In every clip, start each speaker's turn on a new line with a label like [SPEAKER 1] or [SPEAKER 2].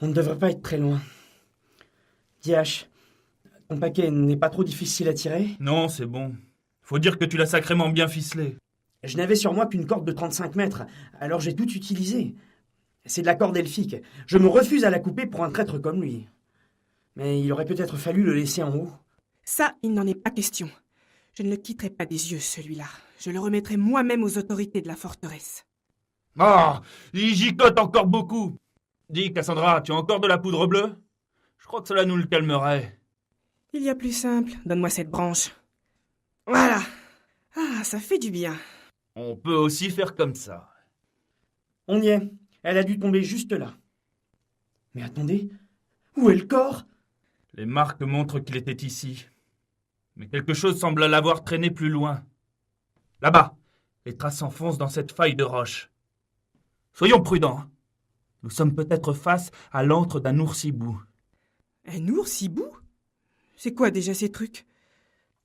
[SPEAKER 1] On ne devrait pas être très loin. DH, ton paquet n'est pas trop difficile à tirer?
[SPEAKER 2] Non, c'est bon. Faut dire que tu l'as sacrément bien ficelé.
[SPEAKER 1] Je n'avais sur moi qu'une corde de 35 mètres, alors j'ai tout utilisé. C'est de la corde elfique. Je me refuse à la couper pour un traître comme lui. Mais il aurait peut-être fallu le laisser en haut.
[SPEAKER 3] Ça, il n'en est pas question. Je ne le quitterai pas des yeux, celui-là. Je le remettrai moi-même aux autorités de la forteresse.
[SPEAKER 2] Ah, il gigote encore beaucoup. Dis, Cassandra, tu as encore de la poudre bleue? Je crois que cela nous le calmerait.
[SPEAKER 3] Il y a plus simple. Donne-moi cette branche. Voilà. Ah, ça fait du bien.
[SPEAKER 2] On peut aussi faire comme ça.
[SPEAKER 1] On y est. Elle a dû tomber juste là. Mais attendez, où est le corps?
[SPEAKER 2] Les marques montrent qu'il était ici. Mais quelque chose semble l'avoir traîné plus loin. Là-bas, les traces s'enfoncent dans cette faille de roche. Soyons prudents. Nous sommes peut-être face à l'antre d'un ours-hibou.
[SPEAKER 3] Un ours hibou? C'est quoi déjà ces trucs?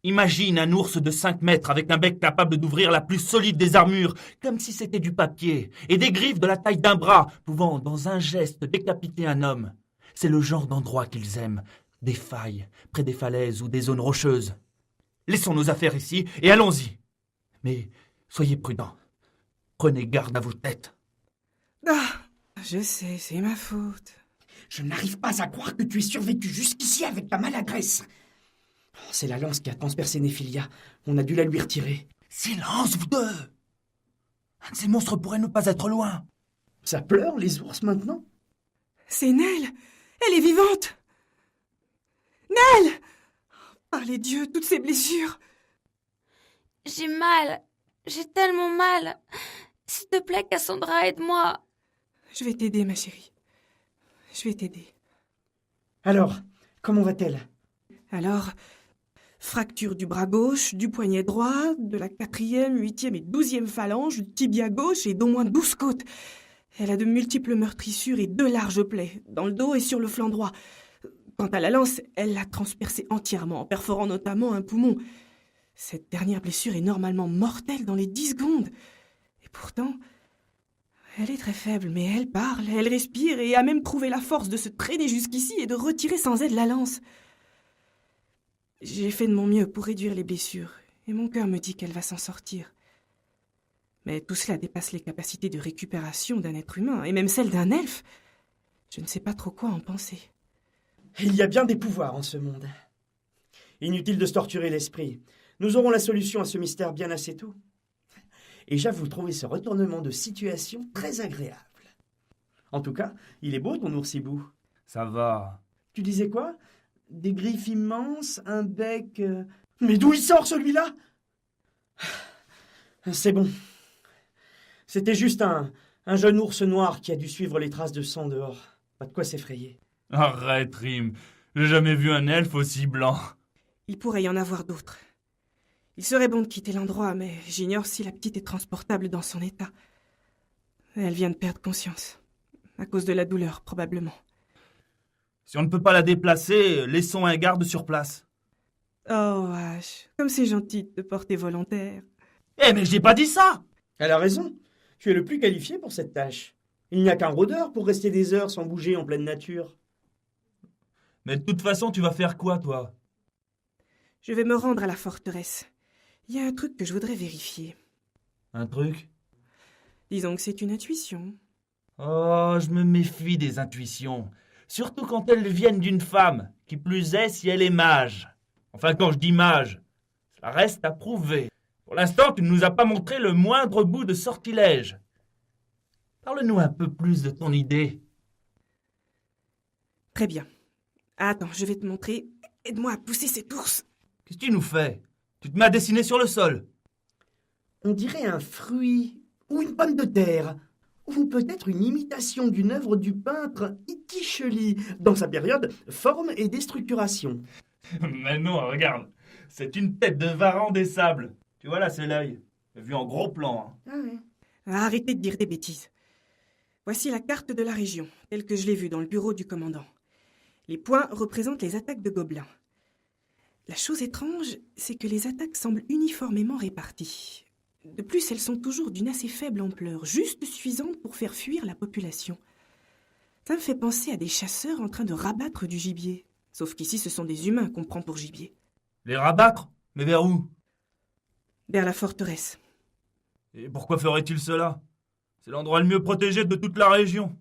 [SPEAKER 2] Imagine un ours de 5 mètres avec un bec capable d'ouvrir la plus solide des armures, comme si c'était du papier, et des griffes de la taille d'un bras, pouvant, dans un geste, décapiter un homme. C'est le genre d'endroit qu'ils aiment, des failles, près des falaises ou des zones rocheuses. Laissons nos affaires ici et allons-y. Mais soyez prudents. Prenez garde à vos têtes.
[SPEAKER 3] Ah, je sais, c'est ma faute.
[SPEAKER 1] Je n'arrive pas à croire que tu aies survécu jusqu'ici avec ta maladresse. Oh, c'est la lance qui a transpercé Néphilia. On a dû la lui retirer.
[SPEAKER 2] Silence, vous deux! Un de ces monstres pourrait ne pas être loin.
[SPEAKER 1] Ça pleure, les ours, maintenant?
[SPEAKER 3] C'est Nell. Elle est vivante. Nell! Par les dieux, toutes ces blessures.
[SPEAKER 4] J'ai mal. J'ai tellement mal. S'il te plaît, Cassandra, aide-moi.
[SPEAKER 3] Je vais t'aider, ma chérie. Je vais t'aider.
[SPEAKER 1] Alors, comment va-t-elle?
[SPEAKER 3] Alors, fracture du bras gauche, du poignet droit, de la 4e, 8e et 12e phalange, du tibia gauche et d'au moins 12 côtes. Elle a de multiples meurtrissures et 2 larges plaies, dans le dos et sur le flanc droit. Quant à la lance, elle l'a transpercée entièrement, en perforant notamment un poumon. Cette dernière blessure est normalement mortelle dans les 10 secondes. Et pourtant, elle est très faible, mais elle parle, elle respire et a même trouvé la force de se traîner jusqu'ici et de retirer sans aide la lance. J'ai fait de mon mieux pour réduire les blessures, et mon cœur me dit qu'elle va s'en sortir. Mais tout cela dépasse les capacités de récupération d'un être humain, et même celles d'un elfe. Je ne sais pas trop quoi en penser.
[SPEAKER 1] Il y a bien des pouvoirs en ce monde. Inutile de se torturer l'esprit. Nous aurons la solution à ce mystère bien assez tôt. Et j'avoue trouver ce retournement de situation très agréable. En tout cas, il est beau ton ours-hibou.
[SPEAKER 2] Ça va.
[SPEAKER 1] Tu disais quoi? Des griffes immenses, un bec... Mais d'où il sort celui-là? C'est bon. C'était juste un jeune ours noir qui a dû suivre les traces de sang dehors. Pas de quoi s'effrayer.
[SPEAKER 2] Arrête, Rim. J'ai jamais vu un elfe aussi blanc.
[SPEAKER 3] Il pourrait y en avoir d'autres. Il serait bon de quitter l'endroit, mais j'ignore si la petite est transportable dans son état. Elle vient de perdre conscience. À cause de la douleur, probablement.
[SPEAKER 2] Si on ne peut pas la déplacer, laissons un garde sur place.
[SPEAKER 3] Oh, Ash, comme c'est gentil de te porter volontaire.
[SPEAKER 2] Eh, mais j'ai pas dit ça!
[SPEAKER 1] Elle a raison. Tu es le plus qualifié pour cette tâche. Il n'y a qu'un rôdeur pour rester des heures sans bouger en pleine nature.
[SPEAKER 2] Mais de toute façon, tu vas faire quoi, toi?
[SPEAKER 3] Je vais me rendre à la forteresse. Il y a un truc que je voudrais vérifier.
[SPEAKER 2] Un truc?
[SPEAKER 3] Disons que c'est une intuition.
[SPEAKER 2] Oh, je me méfie des intuitions. Surtout quand elles viennent d'une femme, qui plus est si elle est mage. Enfin, quand je dis mage, ça reste à prouver. Pour l'instant, tu ne nous as pas montré le moindre bout de sortilège. Parle-nous un peu plus de ton idée.
[SPEAKER 3] Très bien. Attends, je vais te montrer. Aide-moi à pousser cet ours.
[SPEAKER 2] Qu'est-ce que tu nous fais? Tu te mets à dessiner sur le sol.
[SPEAKER 1] On dirait un fruit ou une pomme de terre. Ou peut-être une imitation d'une œuvre du peintre Itty dans sa période Forme et déstructuration.
[SPEAKER 2] Mais non, regarde. C'est une tête de varan des sables. Tu vois là, c'est l'œil. Vu en gros plan.
[SPEAKER 1] Ah ouais.
[SPEAKER 3] Arrêtez de dire des bêtises. Voici la carte de la région, telle que je l'ai vue dans le bureau du commandant. Les points représentent les attaques de gobelins. La chose étrange, c'est que les attaques semblent uniformément réparties. De plus, elles sont toujours d'une assez faible ampleur, juste suffisante pour faire fuir la population. Ça me fait penser à des chasseurs en train de rabattre du gibier. Sauf qu'ici, ce sont des humains qu'on prend pour gibier.
[SPEAKER 2] Les rabattre? Mais vers où?
[SPEAKER 3] Vers la forteresse.
[SPEAKER 2] Et pourquoi ferait-il cela? C'est l'endroit le mieux protégé de toute la région.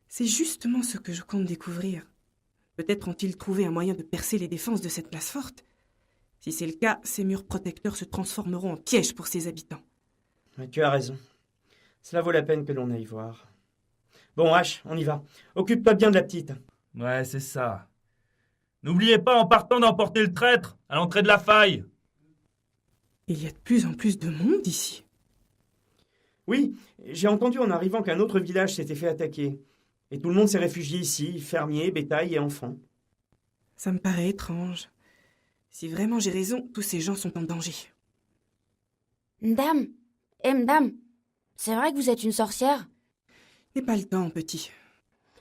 [SPEAKER 3] C'est justement ce que je compte découvrir. Peut-être ont-ils trouvé un moyen de percer les défenses de cette place forte. Si c'est le cas, ces murs protecteurs se transformeront en pièges pour ses habitants.
[SPEAKER 1] Mais tu as raison. Cela vaut la peine que l'on aille voir. Bon, H, on y va. Occupe-toi bien de la petite.
[SPEAKER 2] Ouais, c'est ça. N'oubliez pas en partant d'emporter le traître à l'entrée de la faille.
[SPEAKER 3] Il y a de plus en plus de monde ici.
[SPEAKER 1] Oui, j'ai entendu en arrivant qu'un autre village s'était fait attaquer. Et tout le monde s'est réfugié ici, fermiers, bétail et enfants.
[SPEAKER 3] Ça me paraît étrange. Si vraiment j'ai raison, tous ces gens sont en danger.
[SPEAKER 4] Madame, madame, c'est vrai que vous êtes une sorcière?
[SPEAKER 3] N'aie pas le temps, petit.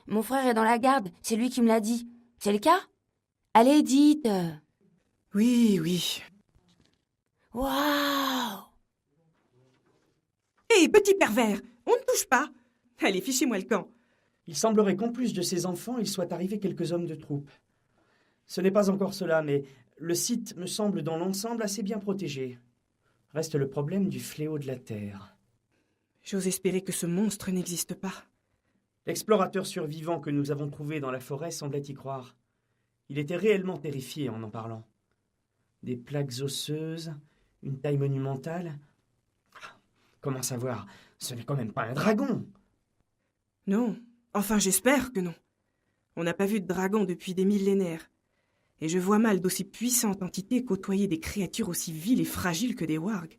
[SPEAKER 4] Mon frère est dans la garde, c'est lui qui me l'a dit. C'est le cas? Allez, dites.
[SPEAKER 3] Oui, oui.
[SPEAKER 4] Waouh!
[SPEAKER 3] Hé, petit pervers, on ne touche pas. Allez, fichez-moi le camp.
[SPEAKER 1] Il semblerait qu'en plus de ces enfants, il soit arrivé quelques hommes de troupe. Ce n'est pas encore cela, mais le site me semble dans l'ensemble assez bien protégé. Reste le problème du fléau de la terre.
[SPEAKER 3] J'ose espérer que ce monstre n'existe pas.
[SPEAKER 1] L'explorateur survivant que nous avons trouvé dans la forêt semblait y croire. Il était réellement terrifié en parlant. Des plaques osseuses, une taille monumentale. Comment savoir? Ce n'est quand même pas un dragon.
[SPEAKER 3] Non, enfin j'espère que non. On n'a pas vu de dragon depuis des millénaires. Et je vois mal d'aussi puissantes entités côtoyer des créatures aussi viles et fragiles que des wargs.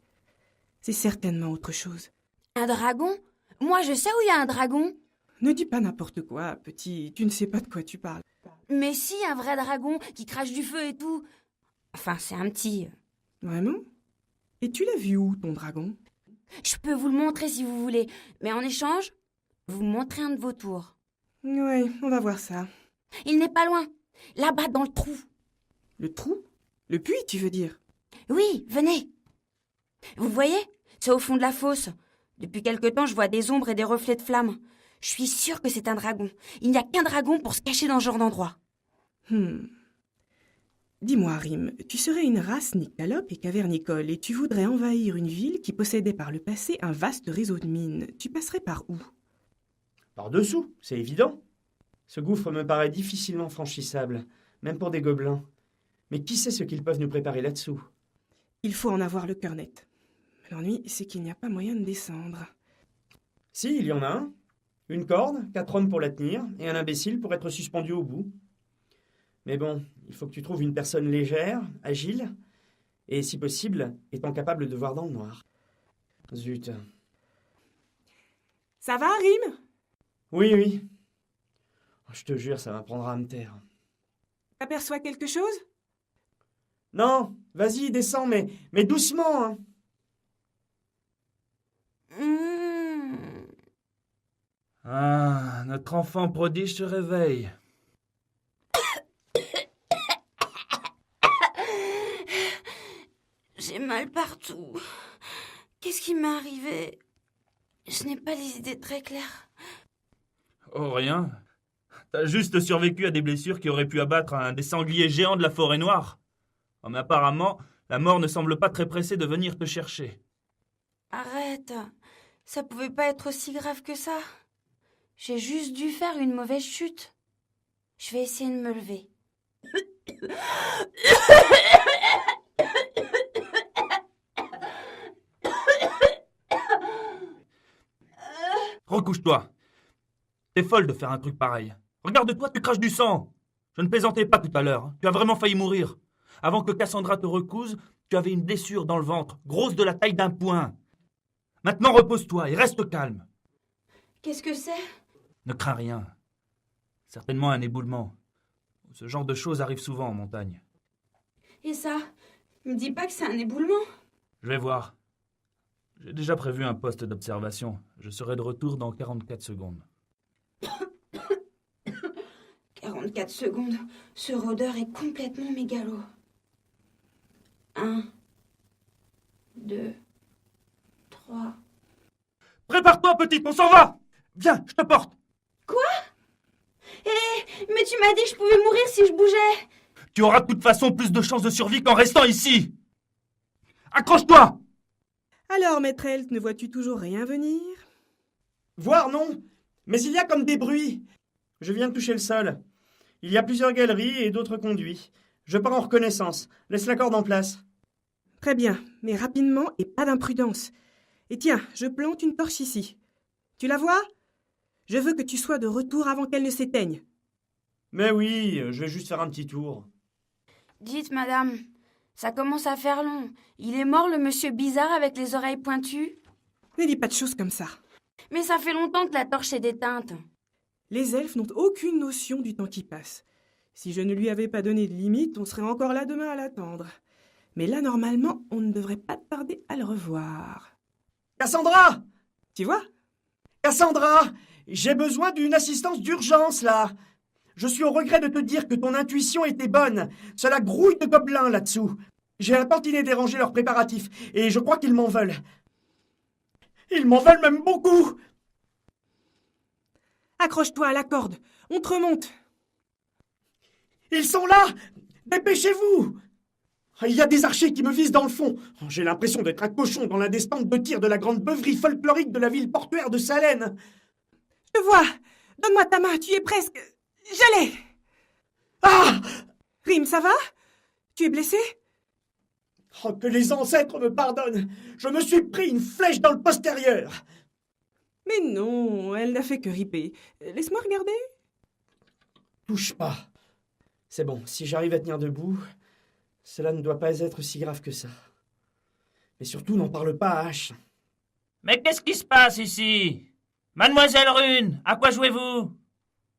[SPEAKER 3] C'est certainement autre chose.
[SPEAKER 4] Un dragon? Moi, je sais où il y a un dragon.
[SPEAKER 3] Ne dis pas n'importe quoi, petit, tu ne sais pas de quoi tu parles.
[SPEAKER 4] Mais si, un vrai dragon qui crache du feu et tout. Enfin, c'est un petit.
[SPEAKER 3] Vraiment? Et tu l'as vu où, ton dragon?
[SPEAKER 4] Je peux vous le montrer si vous voulez, mais en échange, vous me montrez un de vos tours.
[SPEAKER 3] Ouais, on va voir ça.
[SPEAKER 4] Il n'est pas loin, là-bas dans le trou.
[SPEAKER 3] Le trou? Le puits, tu veux dire?
[SPEAKER 4] Oui, venez. Vous voyez? C'est au fond de la fosse. Depuis quelque temps, je vois des ombres et des reflets de flammes. Je suis sûre que c'est un dragon. Il n'y a qu'un dragon pour se cacher dans ce genre d'endroit.
[SPEAKER 3] Dis-moi, Rim, tu serais une race nyctalope et cavernicole et tu voudrais envahir une ville qui possédait par le passé un vaste réseau de mines. Tu passerais par où?
[SPEAKER 1] Par-dessous, c'est évident. Ce gouffre me paraît difficilement franchissable, même pour des gobelins. Mais qui sait ce qu'ils peuvent nous préparer là-dessous?
[SPEAKER 3] Il faut en avoir le cœur net. L'ennui, c'est qu'il n'y a pas moyen de descendre.
[SPEAKER 1] Si, il y en a un. Une corde, 4 hommes pour la tenir, et un imbécile pour être suspendu au bout. Mais bon, il faut que tu trouves une personne légère, agile, et si possible, étant capable de voir dans le noir. Zut.
[SPEAKER 3] Ça va, Rim?
[SPEAKER 1] Oui, oui. Je te jure, ça m'apprendra à me taire.
[SPEAKER 3] T'aperçois quelque chose?
[SPEAKER 1] Non, vas-y, descends, mais doucement, hein.
[SPEAKER 2] Ah, notre enfant prodige se réveille.
[SPEAKER 4] J'ai mal partout. Qu'est-ce qui m'est arrivé? Je n'ai pas les idées très claires.
[SPEAKER 2] Oh, rien. T'as juste survécu à des blessures qui auraient pu abattre un des sangliers géants de la forêt noire. Oh, mais apparemment, la mort ne semble pas très pressée de venir te chercher.
[SPEAKER 4] Arrête. Ça pouvait pas être aussi grave que ça. J'ai juste dû faire une mauvaise chute. Je vais essayer de me lever.
[SPEAKER 2] Recouche-toi. T'es folle de faire un truc pareil. Regarde-toi, tu craches du sang. Je ne plaisantais pas tout à l'heure. Tu as vraiment failli mourir. Avant que Cassandra te recouse, tu avais une blessure dans le ventre, grosse de la taille d'un poing. Maintenant, repose-toi et reste calme.
[SPEAKER 4] Qu'est-ce que c'est?
[SPEAKER 2] Ne crains rien. Certainement un éboulement. Ce genre de choses arrive souvent en montagne.
[SPEAKER 4] Et ça? Me dis pas que c'est un éboulement.
[SPEAKER 2] Je vais voir. J'ai déjà prévu un poste d'observation. Je serai de retour dans 44 secondes.
[SPEAKER 4] 44 secondes. Ce rôdeur est complètement mégalo. 1, 2, 3...
[SPEAKER 2] Prépare-toi, petite, on s'en va! Viens, je te porte!
[SPEAKER 4] Quoi? Mais tu m'as dit que je pouvais mourir si je bougeais.
[SPEAKER 2] Tu auras de toute façon plus de chances de survie qu'en restant ici. Accroche-toi!
[SPEAKER 3] Alors, maître Helt, ne vois-tu toujours rien venir?
[SPEAKER 1] Voir, non. Mais il y a comme des bruits. Je viens de toucher le sol. Il y a plusieurs galeries et d'autres conduits. Je pars en reconnaissance. Laisse la corde en place.
[SPEAKER 3] Très bien, mais rapidement et pas d'imprudence. Et tiens, je plante une torche ici. Tu la vois? Je veux que tu sois de retour avant qu'elle ne s'éteigne.
[SPEAKER 1] Mais oui, je vais juste faire un petit tour.
[SPEAKER 4] Dites, madame, ça commence à faire long. Il est mort, le monsieur bizarre avec les oreilles pointues?
[SPEAKER 3] Ne dis pas de choses comme ça.
[SPEAKER 4] Mais ça fait longtemps que la torche est éteinte.
[SPEAKER 3] Les elfes n'ont aucune notion du temps qui passe. Si je ne lui avais pas donné de limite, on serait encore là demain à l'attendre. Mais là, normalement, on ne devrait pas tarder à le revoir.
[SPEAKER 1] Cassandra!
[SPEAKER 3] Tu vois?
[SPEAKER 1] Cassandra! J'ai besoin d'une assistance d'urgence, là. Je suis au regret de te dire que ton intuition était bonne. Cela grouille de gobelins là-dessous. J'ai un tantinet dérangé leurs préparatifs, et je crois qu'ils m'en veulent. Ils m'en veulent même beaucoup!
[SPEAKER 3] Accroche-toi à la corde, on te remonte.
[SPEAKER 1] Ils sont là! Dépêchez-vous! Il y a des archers qui me visent dans le fond. J'ai l'impression d'être un cochon dans la descente de tir de la grande beuverie folklorique de la ville portuaire de Salène.
[SPEAKER 3] Je te vois. Donne-moi ta main, tu es presque... Je l'ai.
[SPEAKER 1] Ah!
[SPEAKER 3] Rim, ça va? Tu es blessé?
[SPEAKER 1] Oh, que les ancêtres me pardonnent! Je me suis pris une flèche dans le postérieur!
[SPEAKER 3] Mais non, elle n'a fait que ripper. Laisse-moi regarder.
[SPEAKER 1] Touche pas. C'est bon, si j'arrive à tenir debout, cela ne doit pas être si grave que ça. Mais surtout, n'en parle pas à H.
[SPEAKER 2] Mais qu'est-ce qui se passe ici? Mademoiselle Rune, à quoi jouez-vous?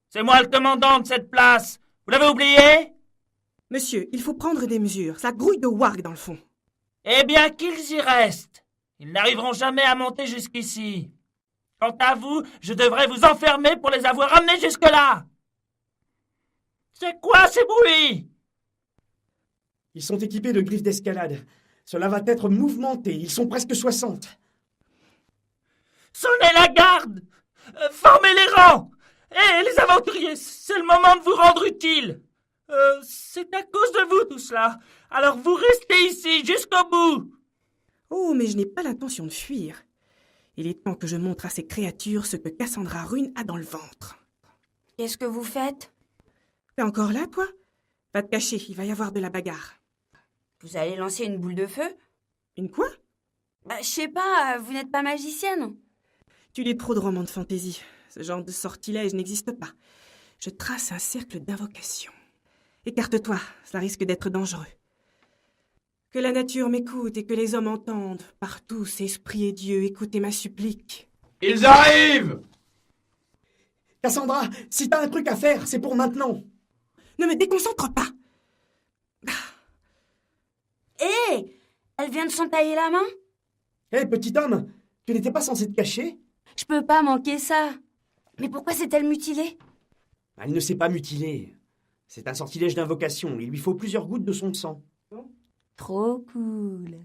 [SPEAKER 2] C'est moi le commandant de cette place. Vous l'avez oublié?
[SPEAKER 3] Monsieur, il faut prendre des mesures. Ça grouille de warg dans le fond.
[SPEAKER 2] Eh bien, qu'ils y restent. Ils n'arriveront jamais à monter jusqu'ici. Quant à vous, je devrais vous enfermer pour les avoir amenés jusque-là. C'est quoi ces bruits?
[SPEAKER 1] Ils sont équipés de griffes d'escalade. Cela va être mouvementé. Ils sont presque 60.
[SPEAKER 2] Sonnez la garde! Formez les rangs! Eh, les aventuriers, c'est le moment de vous rendre utile. C'est à cause de vous tout cela. Alors vous restez ici jusqu'au bout.
[SPEAKER 3] Oh, mais je n'ai pas l'intention de fuir. Il est temps que je montre à ces créatures ce que Cassandra Rune a dans le ventre.
[SPEAKER 4] Qu'est-ce que vous faites?
[SPEAKER 3] T'es encore là, toi? Va te cacher, il va y avoir de la bagarre.
[SPEAKER 4] Vous allez lancer une boule de feu?
[SPEAKER 3] Une quoi?
[SPEAKER 4] Je sais pas, vous n'êtes pas magicienne.
[SPEAKER 3] Tu lis trop de romans de fantaisie. Ce genre de sortilège n'existe pas. Je trace un cercle d'invocation. Écarte-toi, cela risque d'être dangereux. Que la nature m'écoute et que les hommes entendent. Par tous, esprits et dieux, écoutez ma supplique.
[SPEAKER 5] Ils arrivent!
[SPEAKER 1] Cassandra, si t'as un truc à faire, c'est pour maintenant.
[SPEAKER 3] Ne me déconcentre pas!
[SPEAKER 4] Hé! Elle vient de s'entailler la main?
[SPEAKER 1] Hé, petit homme, tu n'étais pas censé te cacher?
[SPEAKER 4] Je peux pas manquer ça. Mais pourquoi s'est-elle mutilée?
[SPEAKER 1] Elle ne s'est pas mutilée. C'est un sortilège d'invocation. Il lui faut plusieurs gouttes de son sang.
[SPEAKER 4] Trop cool.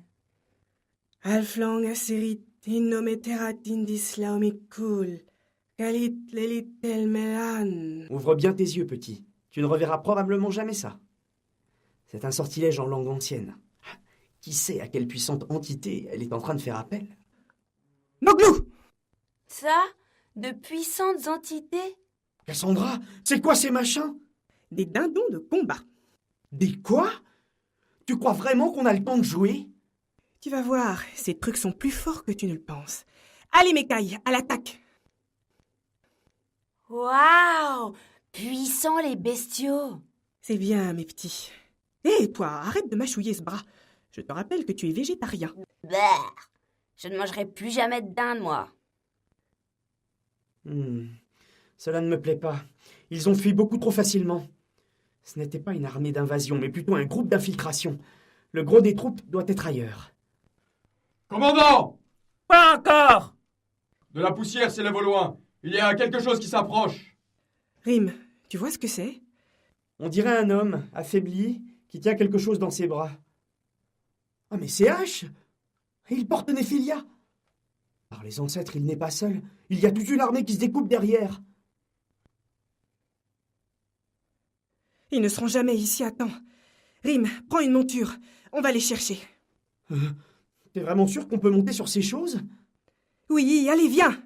[SPEAKER 3] Alflang aserit innometerat indis laomikul. Kalit lelit elmelan.
[SPEAKER 1] Ouvre bien tes yeux, petit. Tu ne reverras probablement jamais ça. C'est un sortilège en langue ancienne. Qui sait à quelle puissante entité elle est en train de faire appel?
[SPEAKER 3] Noglou!
[SPEAKER 4] Ça? De puissantes entités?
[SPEAKER 1] Cassandra, c'est quoi ces machins?
[SPEAKER 3] Des dindons de combat.
[SPEAKER 1] Des quoi? Tu crois vraiment qu'on a le temps de jouer?
[SPEAKER 3] Tu vas voir, ces trucs sont plus forts que tu ne le penses. Allez, Mécaille, à l'attaque!
[SPEAKER 4] Waouh! Puissants les bestiaux!
[SPEAKER 3] C'est bien, mes petits. Hé, toi, arrête de mâchouiller ce bras. Je te rappelle que tu es végétarien.
[SPEAKER 4] Bah, je ne mangerai plus jamais de dinde, moi.
[SPEAKER 1] Cela ne me plaît pas. Ils ont fui beaucoup trop facilement. Ce n'était pas une armée d'invasion, mais plutôt un groupe d'infiltration. Le gros des troupes doit être ailleurs.
[SPEAKER 5] Commandant!
[SPEAKER 2] Pas encore!
[SPEAKER 5] De la poussière s'élève au loin. Il y a quelque chose qui s'approche.
[SPEAKER 3] Rim, tu vois ce que c'est?
[SPEAKER 1] On dirait un homme, affaibli, qui tient quelque chose dans ses bras. Ah, mais c'est H! Il porte Néphilia! Par les ancêtres, il n'est pas seul. Il y a toute une armée qui se découpe derrière.
[SPEAKER 3] Ils ne seront jamais ici à temps. Rim, prends une monture. On va les chercher.
[SPEAKER 1] T'es vraiment sûr qu'on peut monter sur ces choses?
[SPEAKER 3] Oui, allez, viens.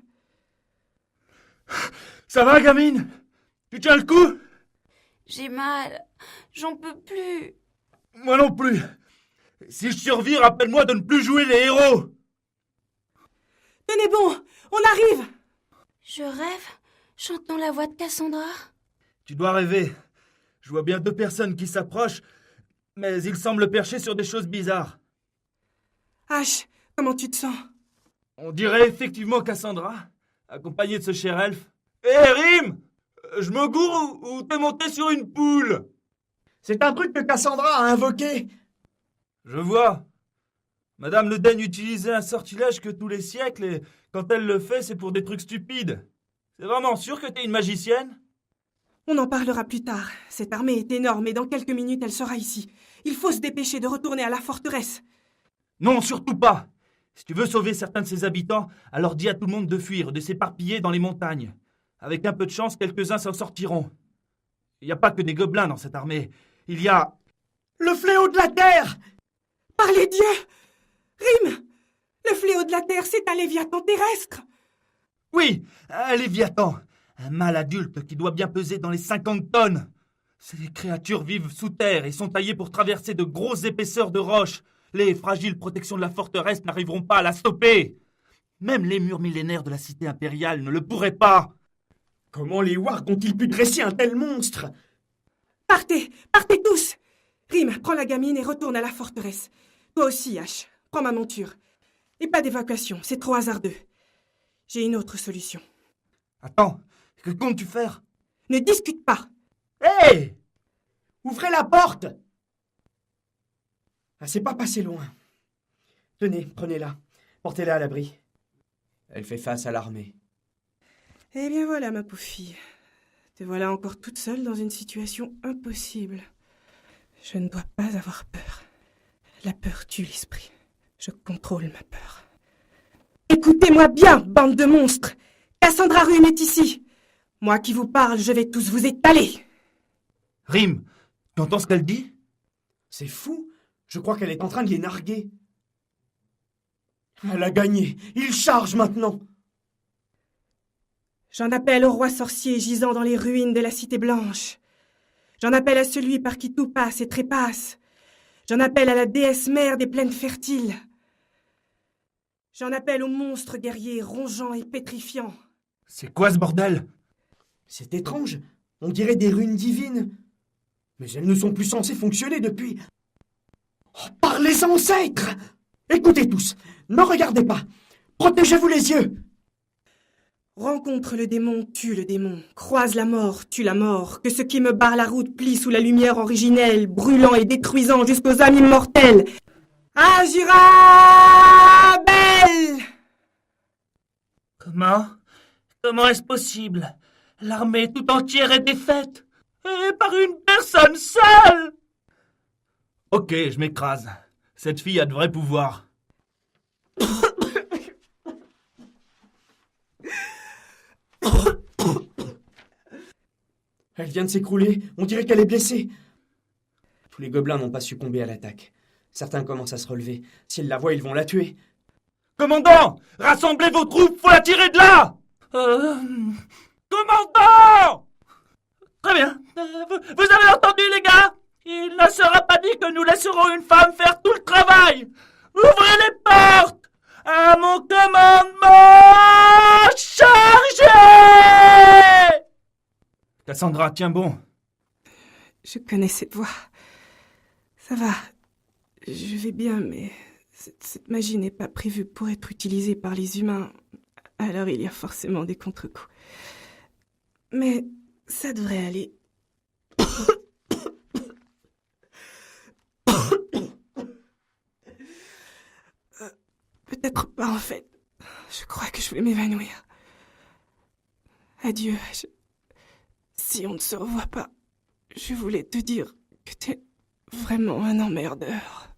[SPEAKER 2] Ça va, gamine? Tu tiens le coup?
[SPEAKER 4] J'ai mal. J'en peux plus.
[SPEAKER 2] Moi non plus. Si je survis, rappelle-moi de ne plus jouer les héros.
[SPEAKER 3] Tenez bon, on arrive.
[SPEAKER 4] Je rêve. J'entends la voix de Cassandra.
[SPEAKER 2] Tu dois rêver. Je vois bien 2 personnes qui s'approchent, mais ils semblent percher sur des choses bizarres.
[SPEAKER 3] Ash, comment tu te sens?
[SPEAKER 2] On dirait effectivement Cassandra, accompagnée de ce cher elfe. Hé, Rim! Je me gourre ou t'es monté sur une poule?
[SPEAKER 1] C'est un truc que Cassandra a invoqué.
[SPEAKER 2] Je vois. Madame le daigne utiliser un sortilège que tous les siècles, et quand elle le fait, c'est pour des trucs stupides. C'est vraiment sûr que t'es une magicienne?
[SPEAKER 3] On en parlera plus tard. Cette armée est énorme et dans quelques minutes, elle sera ici. Il faut se dépêcher de retourner à la forteresse.
[SPEAKER 2] Non, surtout pas. Si tu veux sauver certains de ses habitants, alors dis à tout le monde de fuir, de s'éparpiller dans les montagnes. Avec un peu de chance, quelques-uns s'en sortiront. Il n'y a pas que des gobelins dans cette armée. Il y a...
[SPEAKER 1] Le fléau de la terre!
[SPEAKER 3] Par les dieux! Rim! Le fléau de la terre, c'est un léviathan terrestre!
[SPEAKER 2] Oui, un léviathan. Un mâle adulte qui doit bien peser dans les 50 tonnes. Ces créatures vivent sous terre et sont taillées pour traverser de grosses épaisseurs de roches. Les fragiles protections de la forteresse n'arriveront pas à la stopper. Même les murs millénaires de la cité impériale ne le pourraient pas.
[SPEAKER 1] Comment les wargs ont-ils pu dresser un tel monstre?
[SPEAKER 3] Partez! Partez tous! Rim, prends la gamine et retourne à la forteresse. Toi aussi, Ash. Prends ma monture. Et pas d'évacuation, c'est trop hasardeux. J'ai une autre solution.
[SPEAKER 2] Attends, que comptes-tu faire?
[SPEAKER 3] Ne discute pas!
[SPEAKER 1] Hé! Ouvrez la porte! Ah, c'est pas passé loin. Tenez, prenez-la. Portez-la à l'abri. Elle fait face à l'armée.
[SPEAKER 3] Eh bien voilà, ma pauvre fille. Te voilà encore toute seule dans une situation impossible. Je ne dois pas avoir peur. La peur tue l'esprit. Je contrôle ma peur. Écoutez-moi bien, bande de monstres! Cassandra Rum est ici! Moi qui vous parle, je vais tous vous étaler!
[SPEAKER 2] Rim, tu entends ce qu'elle dit?
[SPEAKER 1] C'est fou. Je crois qu'elle est en train de les narguer. Elle a gagné. Il charge maintenant.
[SPEAKER 3] J'en appelle au roi sorcier gisant dans les ruines de la Cité Blanche. J'en appelle à celui par qui tout passe et trépasse. J'en appelle à la déesse mère des plaines fertiles. J'en appelle aux monstres guerriers rongeants et pétrifiants.
[SPEAKER 2] C'est quoi ce bordel?
[SPEAKER 1] C'est étrange. On dirait des runes divines. Mais elles ne sont plus censées fonctionner depuis... Oh, par les ancêtres! Écoutez tous. Ne regardez pas. Protégez-vous les yeux.
[SPEAKER 3] Rencontre le démon, tue le démon. Croise la mort, tue la mort. Que ce qui me barre la route plie sous la lumière originelle, brûlant et détruisant jusqu'aux âmes immortelles. Azura Belle!
[SPEAKER 2] Comment est-ce possible? L'armée tout entière est défaite. Et par une personne seule! Ok, je m'écrase. Cette fille a de vrais pouvoirs.
[SPEAKER 1] Elle vient de s'écrouler. On dirait qu'elle est blessée. Tous les gobelins n'ont pas succombé à l'attaque. Certains commencent à se relever. S'ils la voient, ils vont la tuer.
[SPEAKER 2] Commandant! Rassemblez vos troupes, faut la tirer de là! Commandant! Très bien. Vous avez entendu, les gars? Il ne sera pas dit que nous laisserons une femme faire tout le travail! Ouvrez les portes! À mon commandement! Chargez! Cassandra, tiens bon.
[SPEAKER 3] Je connais cette voix. Ça va. Je vais bien, mais cette magie n'est pas prévue pour être utilisée par les humains. Alors il y a forcément des contre-coups. Mais ça devrait aller. Peut-être pas en fait. Je crois que je vais m'évanouir. Adieu. Si on ne se revoit pas, je voulais te dire que t'es vraiment un emmerdeur.